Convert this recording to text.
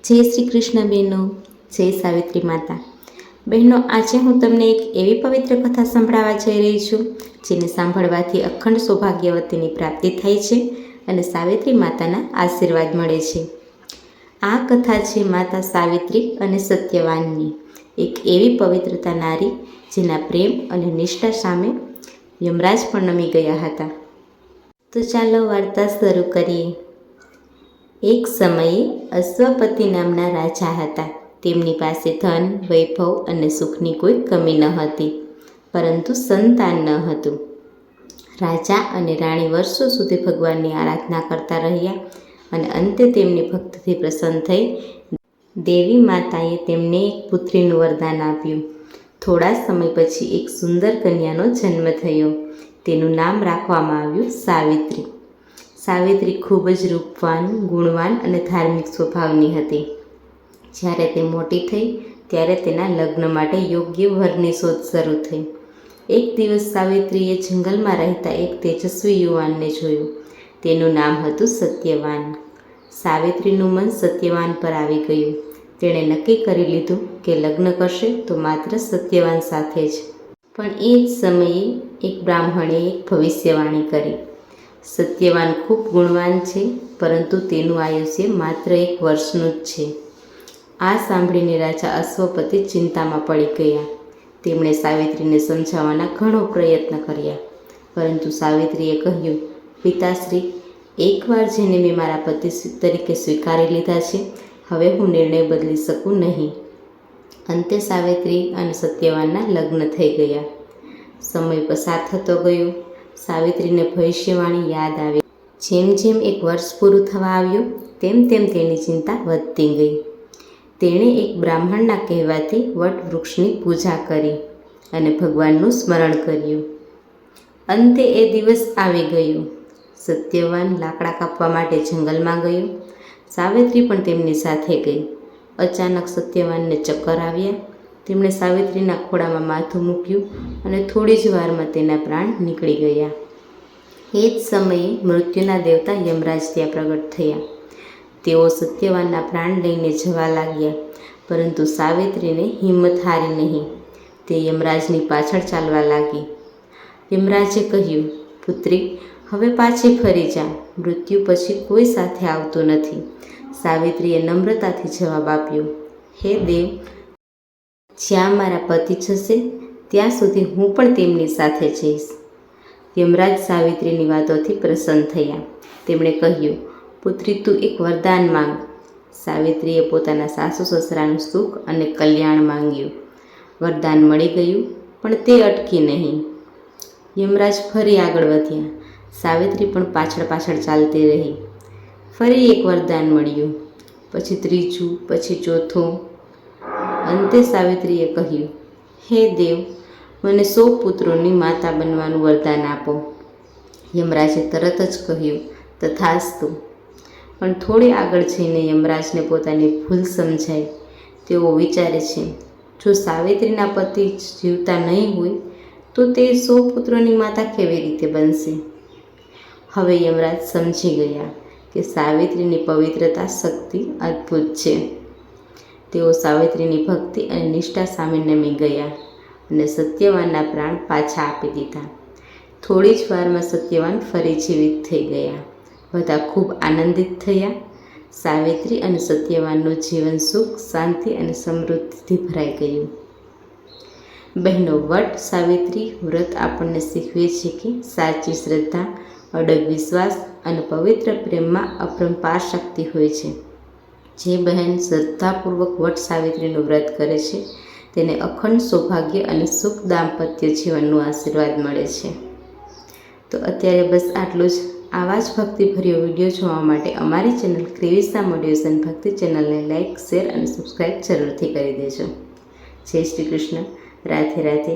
જય શ્રી કૃષ્ણ બહેનો, જય સાવિત્રી માતા. બહેનો, આજે હું તમને એક એવી પવિત્ર કથા સંભળાવવા જઈ રહી છું જેને સાંભળવાથી અખંડ સૌભાગ્યવતીની પ્રાપ્તિ થાય છે અને સાવિત્રી માતાના આશીર્વાદ મળે છે. આ કથા છે માતા સાવિત્રી અને સત્યવાનની, એક એવી પવિત્રતા નારી જેના પ્રેમ અને નિષ્ઠા સામે યમરાજ પણ નમી ગયા હતા. તો ચાલો વાર્તા શરૂ કરીએ. એક સમયે અશ્વપતિ નામના રાજા હતા. તેમની પાસે ધન, વૈભવ અને સુખની કોઈ કમી ન હતી, પરંતુ સંતાન ન હતું. રાજા અને રાણી વર્ષો સુધી ભગવાનની આરાધના કરતા રહ્યા અને અંતે તેમની ભક્તિથી પ્રસન્ન થઈ દેવી માતાએ તેમને એક પુત્રીનું વરદાન આપ્યું. થોડા સમય પછી એક સુંદર કન્યાનો જન્મ થયો. તેનું નામ રાખવામાં આવ્યું સાવિત્રી. સાવિત્રી ખૂબ જ રૂપવાન, ગુણવાન અને ધાર્મિક સ્વભાવની હતી. જ્યારે તે મોટી થઈ ત્યારે તેના લગ્ન માટે યોગ્ય વરની શોધ શરૂ થઈ. એક દિવસ સાવિત્રીએ જંગલમાં રહેતા એક તેજસ્વી યુવાનને જોયું. તેનું નામ હતું સત્યવાન. સાવિત્રીનું મન સત્યવાન પર આવી ગયું. તેણે નક્કી કરી લીધું કે લગ્ન કરશે તો માત્ર સત્યવાન સાથે જ. પણ એ જ સમયે એક બ્રાહ્મણે એક ભવિષ્યવાણી કરી. સત્યવાન ખૂબ ગુણવાન છે, પરંતુ તેનું આયુષ્ય માત્ર 1 વર્ષનું જ છે. આ સાંભળીને રાજા અશ્વપતિ ચિંતામાં પડી ગયા. તેમણે સાવિત્રીને સમજાવવાના ઘણો પ્રયત્ન કર્યા, પરંતુ સાવિત્રીએ કહ્યું, પિતાશ્રી, એકવાર જેને મેં મારા પતિ તરીકે સ્વીકારી લીધા છે, હવે હું નિર્ણય બદલી શકું નહીં. અંતે સાવિત્રી અને સત્યવાનના લગ્ન થઈ ગયા. સમય પસાર થતો ગયો. સાવિત્રીને ભવિષ્યવાણી યાદ આવી. જેમ જેમ 1 વર્ષ પૂરું થવા આવ્યું તેમ તેમ તેની ચિંતા વધતી ગઈ. તેણે એક બ્રાહ્મણના કહેવાથી વટવૃક્ષની પૂજા કરી અને ભગવાનનું સ્મરણ કર્યું. અંતે એ દિવસ આવી ગયો. સત્યવાન લાકડા કાપવા માટે જંગલમાં ગયો. સાવિત્રી પણ તેમની સાથે ગઈ. અચાનક સત્યવાનને ચક્કર આવ્યા. તેમણે સાવિત્રીના ખોળામાં માથું મૂક્યું અને થોડી જ વારમાં તેના પ્રાણ નીકળી ગયા. એ જ સમયે મૃત્યુના દેવતા યમરાજ ત્યાં પ્રગટ થયા. તેઓ સત્યવાનના પ્રાણ લઈને જવા લાગ્યા, પરંતુ સાવિત્રીને હિંમત હારી નહીં. તે યમરાજની પાછળ ચાલવા લાગી. યમરાજે કહ્યું, પુત્રી, હવે પાછી ફરી જા. મૃત્યુ પછી કોઈ સાથે આવતું નથી. સાવિત્રીએ નમ્રતાથી જવાબ આપ્યો, હે દેવ, જ્યાં મારા પતિ જશે ત્યાં સુધી હું પણ તેમની સાથે જઈશ. યમરાજ સાવિત્રીની વાતોથી પ્રસન્ન થયા. તેમણે કહ્યું, પુત્રી, તું એક વરદાન માંગ. સાવિત્રીએ પોતાના સાસુ સસરાનું સુખ અને કલ્યાણ માંગ્યું. વરદાન મળી ગયું, પણ તે અટકી નહીં. યમરાજ ફરી આગળ વધ્યા. સાવિત્રી પણ પાછળ પાછળ ચાલતી રહી. ફરી એક વરદાન મળ્યું, પછી ત્રીજું, પછી ચોથું. અંતે સાવિત્રીએ કહ્યું, હે દેવ, મને 100 પુત્રોની માતા બનવાનું વરદાન આપો. યમરાજે તરત જ કહ્યું, તથાસ્તુ. પણ થોડી આગળ જઈને યમરાજને પોતાની ભૂલ સમજાય. તેઓ વિચારે છે, જો સાવિત્રીના પતિ જીવતા નહીં હોય તો તે 100 પુત્રોની માતા કેવી રીતે બનશે? હવે યમરાજ સમજી ગયા કે સાવિત્રીની પવિત્રતા શક્તિ અદ્ભુત છે. તેઓ સાવિત્રીની ભક્તિ અને નિષ્ઠા સામે નમી ગયા અને સત્યવાનના પ્રાણ પાછા આપી દીધા. થોડી જ વારમાં સત્યવાન ફરી જીવિત થઈ ગયા. બધા ખૂબ આનંદિત થયા. સાવિત્રી અને સત્યવાનનું જીવન સુખ, શાંતિ અને સમૃદ્ધિથી ભરાઈ ગયું. બહેનો, વટ સાવિત્રી વ્રત આપણને શીખવે છે કે સાચી શ્રદ્ધા, અડગ વિશ્વાસ અને પવિત્ર પ્રેમમાં અપરંપાર શક્તિ હોય છે. જે બહેન શ્રદ્ધાપૂર્વક વટ સાવિત્રીનું વ્રત કરે છે તેને અખંડ સૌભાગ્ય અને સુખ દાંપત્ય જીવનનું આશીર્વાદ મળે છે. તો અત્યારે બસ આટલું જ. આવા જ ભક્તિભર્યો વિડીયો જોવા માટે અમારી ચેનલ ક્રિવિસા મોટિવેશન ભક્તિ ચેનલને લાઇક, શેર અને સબસ્ક્રાઈબ જરૂરથી કરી દેજો. જય શ્રી કૃષ્ણ. રાધે રાધે.